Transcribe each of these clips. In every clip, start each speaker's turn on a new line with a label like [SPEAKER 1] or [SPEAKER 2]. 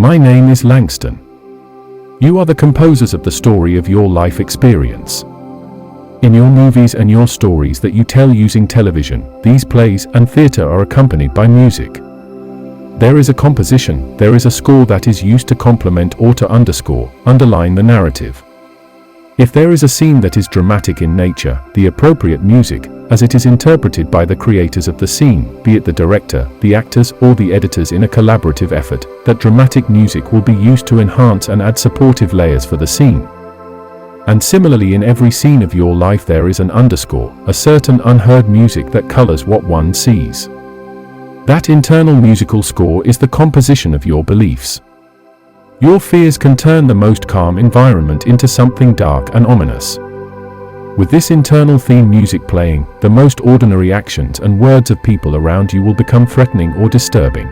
[SPEAKER 1] My name is Langston. You are the composers of the story of your life experience. In your movies and your stories that you tell using television, these plays and theatre are accompanied by music. There is a composition, there is a score that is used to complement or to underline the narrative. If there is a scene that is dramatic in nature, the appropriate music, as it is interpreted by the creators of the scene, be it the director, the actors, or the editors in a collaborative effort, that dramatic music will be used to enhance and add supportive layers for the scene. And similarly, in every scene of your life there is an underscore, a certain unheard music that colors what one sees. That internal musical score is the composition of your beliefs. Your fears can turn the most calm environment into something dark and ominous. With this internal theme music playing, the most ordinary actions and words of people around you will become threatening or disturbing.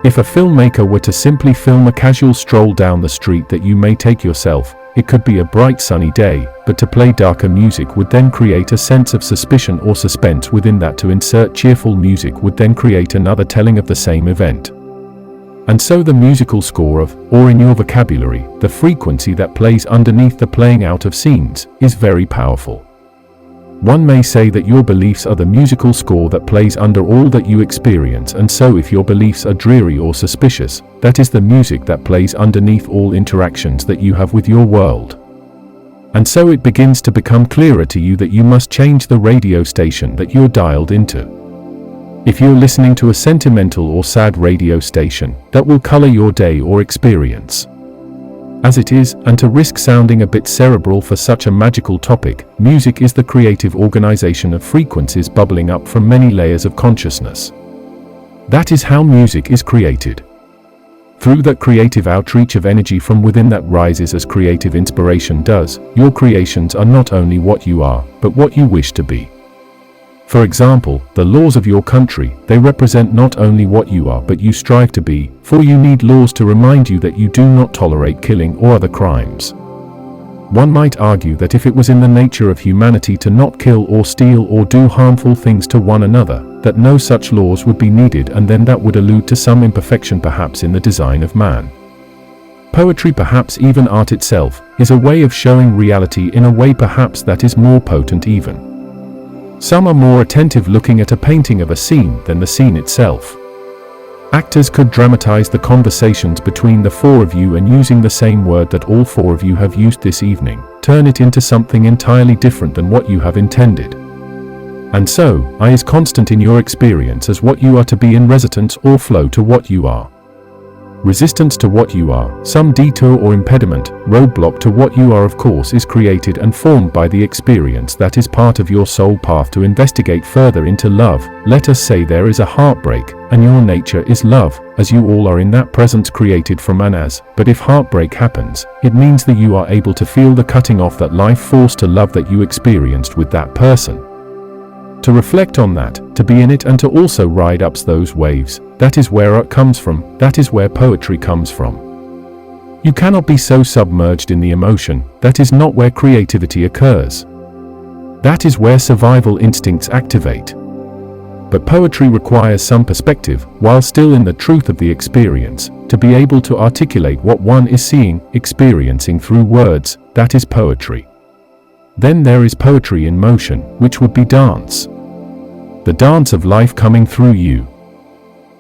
[SPEAKER 1] If a filmmaker were to simply film a casual stroll down the street that you may take yourself, it could be a bright sunny day, but to play darker music would then create a sense of suspicion or suspense within that. To insert cheerful music would then create another telling of the same event. And so the musical score of, or in your vocabulary, the frequency that plays underneath the playing out of scenes, is very powerful. One may say that your beliefs are the musical score that plays under all that you experience, and so if your beliefs are dreary or suspicious, that is the music that plays underneath all interactions that you have with your world. And so it begins to become clearer to you that you must change the radio station that you're dialed into. If you're listening to a sentimental or sad radio station, that will color your day or experience. As it is, and to risk sounding a bit cerebral for such a magical topic, music is the creative organization of frequencies bubbling up from many layers of consciousness. That is how music is created. Through that creative outreach of energy from within that rises as creative inspiration does, your creations are not only what you are, but what you wish to be. For example, the laws of your country, they represent not only what you are but you strive to be, for you need laws to remind you that you do not tolerate killing or other crimes. One might argue that if it was in the nature of humanity to not kill or steal or do harmful things to one another, that no such laws would be needed, and then that would allude to some imperfection perhaps in the design of man. Poetry, perhaps even art itself, is a way of showing reality in a way perhaps that is more potent even. Some are more attentive looking at a painting of a scene than the scene itself. Actors could dramatize the conversations between the four of you and using the same word that all four of you have used this evening, turn it into something entirely different than what you have intended. And so, I is constant in your experience as what you are to be in resonance or flow to what you are. Resistance to what you are, some detour or impediment, roadblock to what you are of course is created and formed by the experience that is part of your soul path to investigate further into love. Let us say there is a heartbreak, and your nature is love, as you all are in that presence created from and as, but if heartbreak happens, it means that you are able to feel the cutting off that life forced to love that you experienced with that person. To reflect on that, to be in it and to also ride up those waves, that is where art comes from, that is where poetry comes from. You cannot be so submerged in the emotion, that is not where creativity occurs. That is where survival instincts activate. But poetry requires some perspective, while still in the truth of the experience, to be able to articulate what one is seeing, experiencing through words, that is poetry. Then there is poetry in motion, which would be dance. The dance of life coming through you.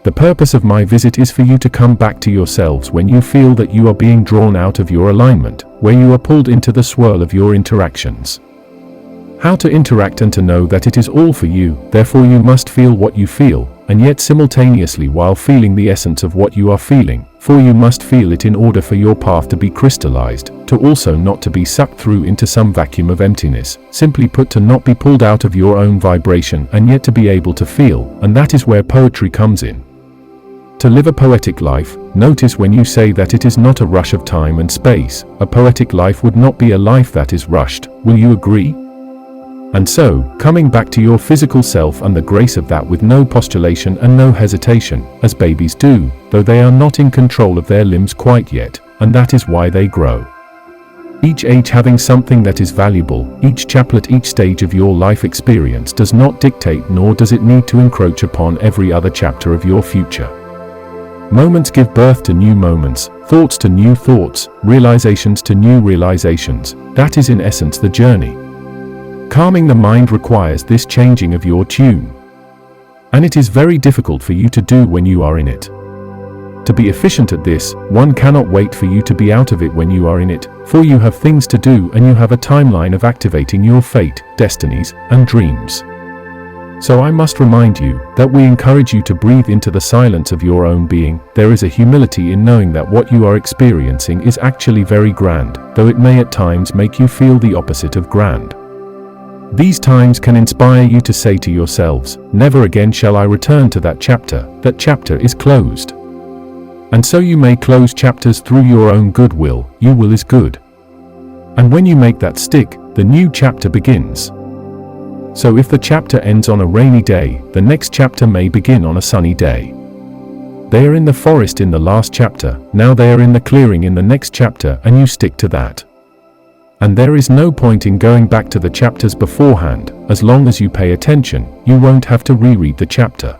[SPEAKER 1] The purpose of my visit is for you to come back to yourselves when you feel that you are being drawn out of your alignment, where you are pulled into the swirl of your interactions. How to interact and to know that it is all for you, therefore you must feel what you feel, and yet simultaneously while feeling the essence of what you are feeling, for you must feel it in order for your path to be crystallized, to also not to be sucked through into some vacuum of emptiness, simply put to not be pulled out of your own vibration and yet to be able to feel, and that is where poetry comes in. To live a poetic life, notice when you say that it is not a rush of time and space, a poetic life would not be a life that is rushed, will you agree? And so, coming back to your physical self and the grace of that with no postulation and no hesitation, as babies do, though they are not in control of their limbs quite yet, and that is why they grow. Each age having something that is valuable, each chaplet, each stage of your life experience does not dictate nor does it need to encroach upon every other chapter of your future. Moments give birth to new moments, thoughts to new thoughts, realizations to new realizations. That is in essence the journey. Calming the mind requires this changing of your tune. And it is very difficult for you to do when you are in it. To be efficient at this, one cannot wait for you to be out of it when you are in it, for you have things to do and you have a timeline of activating your fate, destinies, and dreams. So I must remind you that we encourage you to breathe into the silence of your own being. There is a humility in knowing that what you are experiencing is actually very grand, though it may at times make you feel the opposite of grand. These times can inspire you to say to yourselves, never again shall I return to that chapter is closed. And so you may close chapters through your own goodwill. Your will is good. And when you make that stick, the new chapter begins. So if the chapter ends on a rainy day, the next chapter may begin on a sunny day. They are in the forest in the last chapter, now they are in the clearing in the next chapter, and you stick to that. And there is no point in going back to the chapters beforehand. As long as you pay attention, you won't have to reread the chapter.